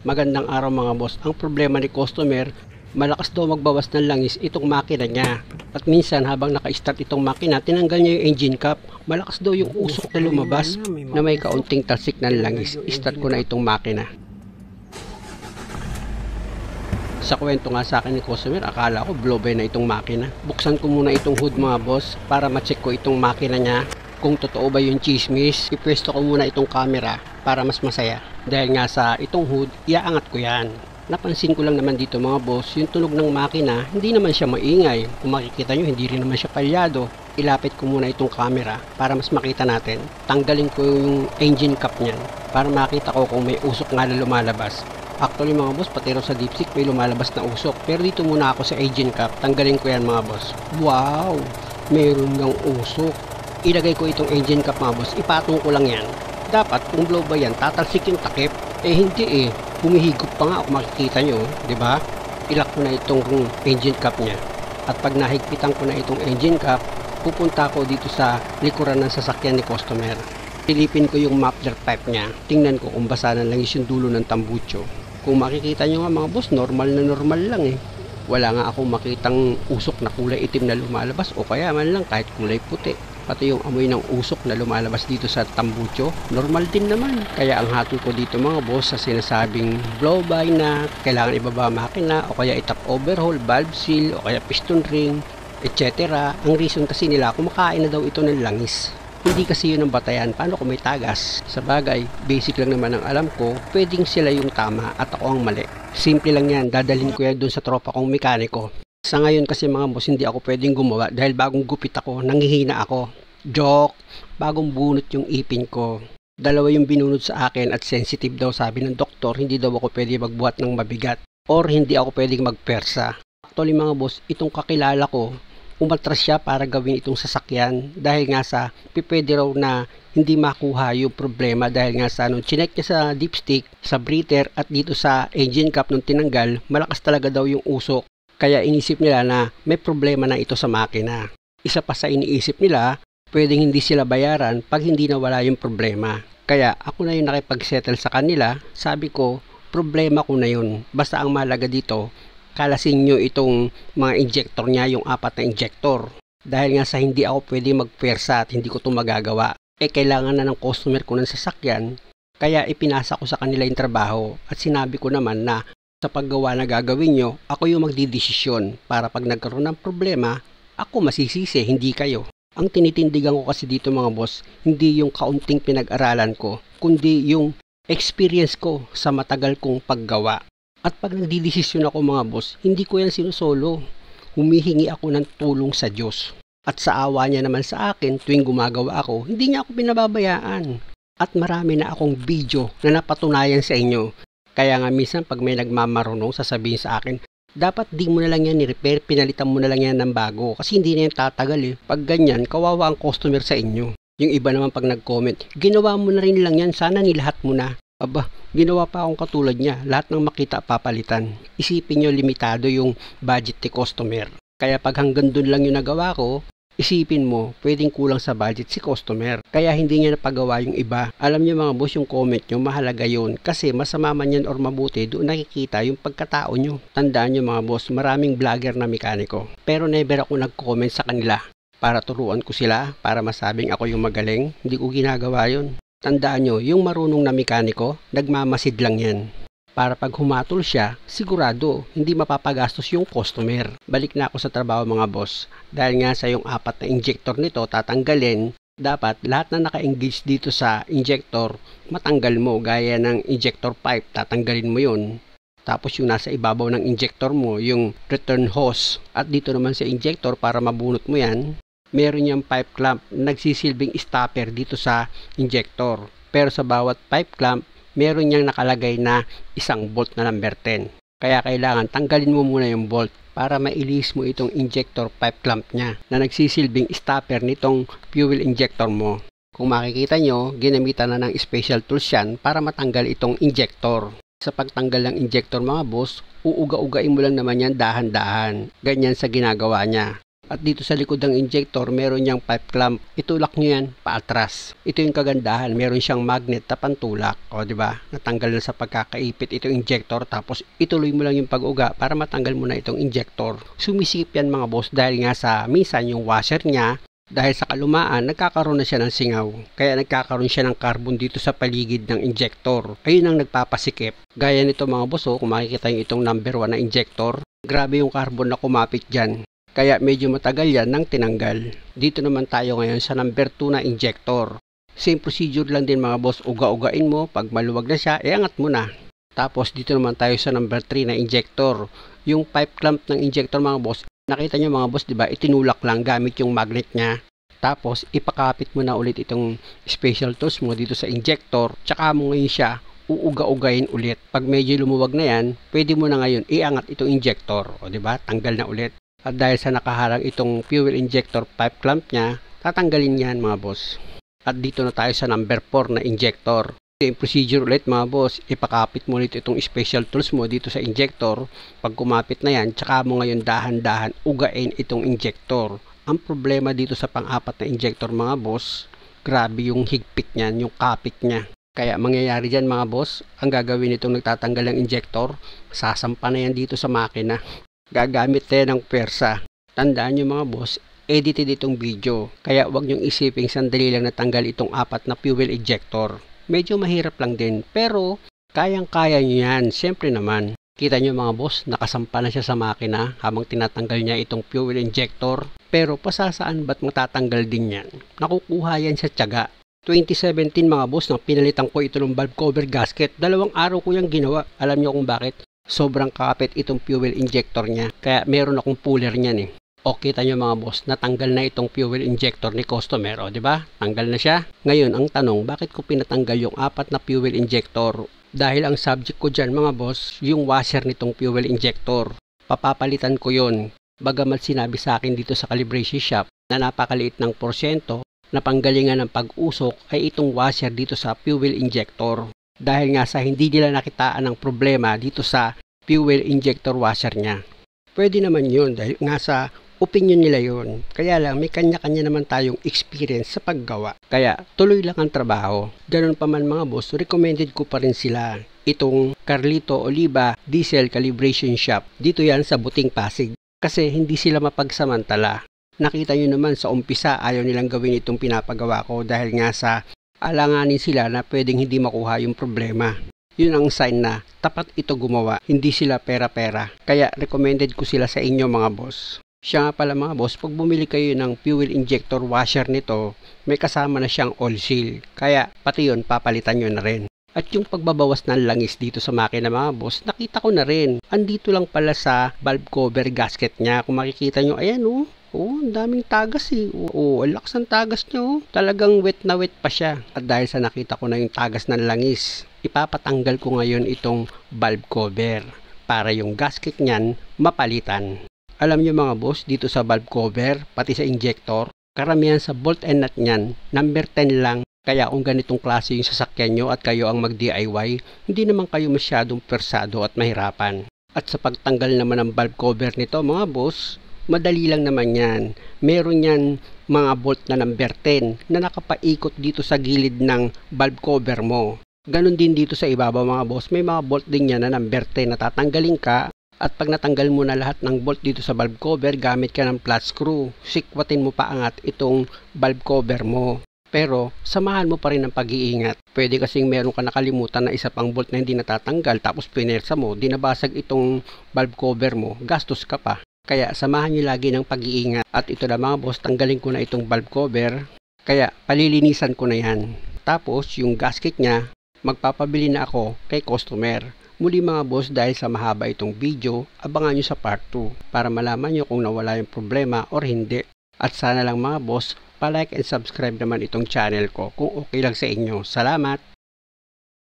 Magandang araw mga boss. Ang problema ni customer, malakas daw magbawas ng langis itong makina niya. At minsan habang naka-start itong makina, tinanggal niya yung engine cap. Malakas daw yung usok na lumabas na may kaunting talsik ng langis. Start ko na itong makina. Sa kwento nga sa akin ni customer, akala ko blow by na itong makina. Buksan ko muna itong hood mga boss para ma-check ko itong makina niya. Kung totoo ba yung chismis, ipwesto ko muna itong camera para mas masaya. Dahil nga sa itong hood, iaangat ko yan. Napansin ko lang naman dito mga boss, yung tunog ng makina, hindi naman siya maingay. Kung makikita nyo, hindi rin naman siya palyado. Ilapit ko muna itong camera para mas makita natin. Tanggalin ko yung engine cap niyan para makita ko kung may usok nga na lumalabas. Actually mga boss, pati rin sa dipstick may lumalabas na usok. Pero dito muna ako sa engine cap, tanggalin ko yan mga boss. Wow! Meron ngang usok. Ilagay ko itong engine cap mga boss, ipatong ko lang yan. Dapat kung blow by yan, tatalsik yung takip. Eh hindi humihigop pa nga kung makikita nyo, di ba? Ilak ko na itong engine cap niya. At pag nahigpitan ko na itong engine cap, pupunta ko dito sa likuran ng sasakyan ni customer. Silipin ko yung muffler pipe niya. Tingnan ko kung basa na langis yung dulo ng tambucho. Kung makikita nyo nga mga boss, normal na normal lang Wala nga akong makitang usok na kulay itim na lumalabas o kaya man lang kahit kulay puti. Pati yung amoy ng usok na lumalabas dito sa tambucho, normal din naman. Kaya ang hatol ko dito mga boss sa sinasabing blow by na kailangan ibaba makina o kaya itap overhaul, valve seal o kaya piston ring, etc. Ang reason kasi nila kumakain na daw ito ng langis. Hindi kasi yun ang batayan. Paano kung may tagas? Sa bagay, basic lang naman ang alam ko, pwedeng sila yung tama at ako ang mali. Simple lang yan, dadalhin ko yan dun sa tropa kong mekaniko. Sa ngayon kasi mga boss, hindi ako pwedeng gumawa dahil bagong gupit ako, nanghihina ako. Joke! Bagong bunot yung ipin ko. Dalawa yung binunot sa akin at sensitive daw sabi ng doktor, hindi daw ako pwede magbuhat ng mabigat or hindi ako pwedeng magpersa. Actually mga boss, itong kakilala ko, umatras siya para gawin itong sasakyan dahil nga sa pipwede raw na hindi makuha yung problema dahil nga sa nung chinek niya sa dipstick, sa breather at dito sa engine cap nung tinanggal, malakas talaga daw yung usok. Kaya inisip nila na may problema na ito sa makina. Isa pa sa iniisip nila, pwedeng hindi sila bayaran pag hindi nawala yung problema. Kaya ako na yung nakipag-settle sa kanila, sabi ko, problema ko na yun. Basta ang mahalaga dito, kalasin nyo itong mga injector niya, yung 4 na injector. Dahil nga sa hindi ako pwede magpersa at hindi ko ito magagawa. Kailangan na ng customer ko ng sasakyan, kaya ipinasa ko sa kanila yung trabaho at sinabi ko naman na sa paggawa na gagawin nyo, ako yung magdidesisyon para pag nagkaroon ng problema, ako masisisi, hindi kayo. Ang tinitindigan ko kasi dito mga boss, hindi yung kaunting pinag-aralan ko, kundi yung experience ko sa matagal kong paggawa. At pag nagdidesisyon ako mga boss, hindi ko yan sinusolo. Humihingi ako ng tulong sa Diyos. At sa awa niya naman sa akin, tuwing gumagawa ako, hindi niya ako pinababayaan. At marami na akong video na napatunayan sa inyo. Kaya nga minsan pag may nagmamarunong sasabihin sa akin, dapat di mo na lang yan i-repair, pinalitan mo na lang yan ng bago kasi hindi na yan tatagal Pag ganyan, kawawa ang customer sa inyo. Yung iba naman pag nag-comment, ginawa mo na rin lang yan, sana nilahat mo na. Aba, ginawa pa akong katulad niya, lahat ng makita papalitan. Isipin nyo limitado yung budget ni customer. Kaya pag hanggang dun lang yung nagawa ko, isipin mo, pwedeng kulang sa budget si customer. Kaya hindi niya napagawa yung iba. Alam niyo mga boss, yung comment nyo, mahalaga yun. Kasi masama man yan or mabuti, doon nakikita yung pagkatao nyo. Tandaan nyo mga boss, maraming vlogger na mekaniko. Pero never ako nag-comment sa kanila para turuan ko sila, para masabing ako yung magaling. Hindi ko ginagawa yun. Tandaan nyo, yung marunong na mekaniko, nagmamasid lang yan. Para pag humatol siya, sigurado, hindi mapapagastos yung customer. Balik na ako sa trabaho mga boss. Dahil nga sa yung 4 na injector nito, tatanggalin, dapat lahat na naka-engage dito sa injector, matanggal mo. Gaya ng injector pipe, tatanggalin mo yun. Tapos yung nasa ibabaw ng injector mo, yung return hose. At dito naman sa injector, para mabunot mo yan, meron yung pipe clamp na nagsisilbing stopper dito sa injector. Pero sa bawat pipe clamp, meron niyang nakalagay na isang bolt na number 10. Kaya kailangan tanggalin mo muna yung bolt para mailis mo itong injector pipe clamp niya na nagsisilbing stopper nitong fuel injector mo. Kung makikita nyo, ginamitan na ng special tools yan para matanggal itong injector. Sa pagtanggal ng injector mga boss, uuga-ugain mo lang naman yan dahan-dahan. Ganyan sa ginagawa niya. At dito sa likod ng injector, meron niyang pipe clamp. Itulak nyo yan paatras. Ito yung kagandahan, meron siyang magnet na pantulak. O, diba? Natanggal na sa pagkakaipit itong injector, tapos ituloy mo lang yung pag-uga para matanggal mo na itong injector. Sumisikip yan mga boss dahil nga sa minsan yung washer niya, dahil sa kalumaan, nagkakaroon na siya ng singaw. Kaya nagkakaroon siya ng carbon dito sa paligid ng injector. Ayun ang nagpapasikip. Gaya nito mga boss, kung makikita nyo itong number 1 na injector, grabe yung carbon na kumapit dyan. Kaya medyo matagal yan nang tinanggal. Dito naman tayo ngayon sa number 2 na injector. Same procedure lang din mga boss, uga-ugain mo, pag maluwag na siya, iangat mo na. Tapos dito naman tayo sa number 3 na injector. Yung pipe clamp ng injector mga boss, nakita nyo mga boss, diba, itinulak lang gamit yung magnet niya. Tapos ipakapit mo na ulit itong special tools mo dito sa injector, tsaka mo ngayon siya uuga-ugain ulit. Pag medyo lumuwag na yan, pwede mo na ngayon iangat itong injector, o diba, tanggal na ulit. At dahil sa nakaharang itong fuel injector pipe clamp niya, tatanggalin yan mga boss. At dito na tayo sa number 4 na injector. Same procedure ulit mga boss, ipakapit mo ulit itong special tools mo dito sa injector. Pag kumapit na yan, tsaka mo ngayon dahan-dahan ugain itong injector. Ang problema dito sa pang-apat na injector mga boss, grabe yung higpit niyan, yung kapit niya. Kaya mangyayari dyan mga boss, ang gagawin itong nagtatanggal ng injector, sasampa na yan dito sa makina. Gagamit tayo ng persa. Tandaan nyo mga boss, edited itong video. Kaya wag nyong isiping sandali lang natanggal itong 4 na fuel injector. Medyo mahirap lang din, pero kayang-kaya nyo yan. Siyempre naman. Kita nyo mga boss, nakasampa na siya sa makina habang tinatanggal niya itong fuel injector. Pero pasasaan ba't matatanggal din yan? Nakukuha yan sa tiyaga. 2017 mga boss, nang pinalitan ko ito ng valve cover gasket, 2 araw ko yung ginawa. Alam nyo kung bakit? Sobrang kapit itong fuel injector niya. Kaya meron akong puller niyan eh. O kita nyo mga boss, natanggal na itong fuel injector ni customer. O diba? Tanggal na siya. Ngayon ang tanong, bakit ko pinatanggal yung 4 na fuel injector? Dahil ang subject ko dyan mga boss, yung washer nitong fuel injector. Papapalitan ko yon. Bagamat sinabi sa akin dito sa calibration shop na napakaliit ng porsyento na panggalingan ng pag-usok ay itong washer dito sa fuel injector. Dahil nga sa hindi nila nakitaan ng problema dito sa fuel injector washer niya. Pwede naman yun dahil nga sa opinion nila yun. Kaya lang may kanya-kanya naman tayong experience sa paggawa. Kaya tuloy lang ang trabaho. Ganun pa man mga boss, recommended ko pa rin sila. Itong Carlito Oliva Diesel Calibration Shop. Dito yan sa Buting Pasig. Kasi hindi sila mapagsamantala. Nakita nyo naman sa umpisa ayaw nilang gawin itong pinapagawa ko dahil nga sa alanganin sila na pwedeng hindi makuha yung problema. Yun ang sign na tapat ito gumawa, hindi sila pera-pera. Kaya recommended ko sila sa inyo mga boss. Siya nga pala mga boss, pag bumili kayo ng fuel injector washer nito, may kasama na siyang oil seal. Kaya pati yun, papalitan nyo na rin. At yung pagbabawas ng langis dito sa makina mga boss, nakita ko na rin. Andito lang pala sa valve cover gasket niya. Kung makikita nyo, ayan oh. Oh, ang daming tagas eh. Oh, ang lakas ng tagas nyo. Talagang wet na wet pa siya. At dahil sa nakita ko na yung tagas ng langis, ipapatanggal ko ngayon itong valve cover para yung gasket niyan mapalitan. Alam nyo mga boss, dito sa valve cover, pati sa injector, karamihan sa bolt and nut niyan, number 10 lang. Kaya kung ganitong klase yung sasakyan nyo at kayo ang mag-DIY, hindi naman kayo masyadong persado at mahirapan. At sa pagtanggal naman ng valve cover nito mga boss, madali lang naman yan. Meron yan mga bolt na number 10 na nakapaikot dito sa gilid ng valve cover mo. Ganon din dito sa ibabaw mga boss. May mga bolt din yan na number 10 na tatanggalin ka. At pag natanggal mo na lahat ng bolt dito sa valve cover, gamit ka ng flat screw. Sikwatin mo pa angat itong valve cover mo. Pero samahan mo pa rin ng pag-iingat. Pwede kasing meron ka nakalimutan na isa pang bolt na hindi natatanggal tapos pinersa mo, dinabasag itong valve cover mo, gastos ka pa. Kaya samahan nyo lagi ng pag-iingat. At ito na mga boss, tanggalin ko na itong valve cover. Kaya palilinisan ko na yan. Tapos yung gasket niya, magpapabili na ako kay customer. Muli mga boss, dahil sa mahaba itong video, abangan nyo sa part 2 para malaman nyo kung nawala yung problema or hindi. At sana lang mga boss, pa-like and subscribe naman itong channel ko kung okay lang sa inyo. Salamat!